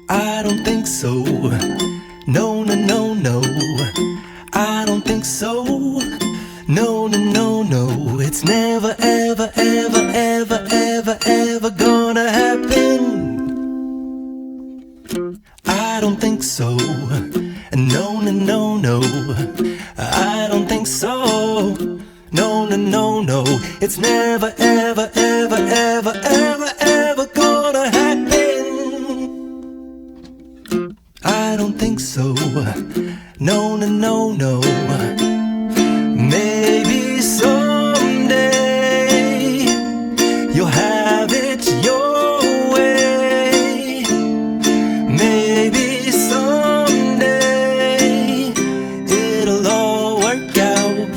I don't think so. No, no, no, no. I don't think so. No, no, no, no. It's never, ever, ever, ever, ever, ever gonna happen. I don't think so. No, no, no, no. I don't think so. No, no, no, no. It's never, ever, ever, ever, ever, ever gonna happen. I don't think so. No, no, no, no. Maybe someday you'll have it your way. Maybe someday it'll all work out.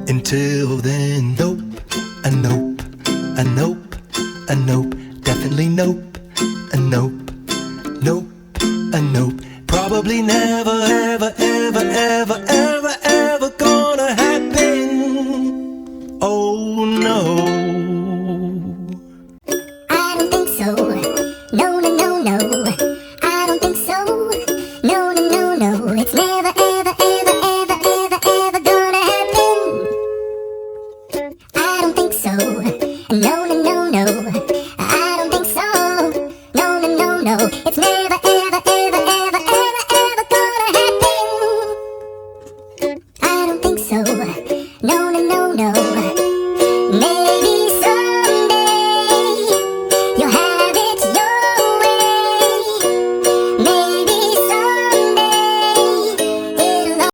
Until then, nope, a nope, a nope, a nope, definitely nope, a nope, nope, a nope. Probably never, ever, ever, ever, ever, ever gonna happen. Oh no. I don't think so. No, no, no, no. I don't think so. No, no, no, no. It's never, ever, ever, ever, ever, ever gonna happen. I don't think so. No, no, no, no. I don't think so. No, no, no, no. It's never, ever, ever, ever, ever, ever gonna happen. I don't think so. No, no, no, no. Never.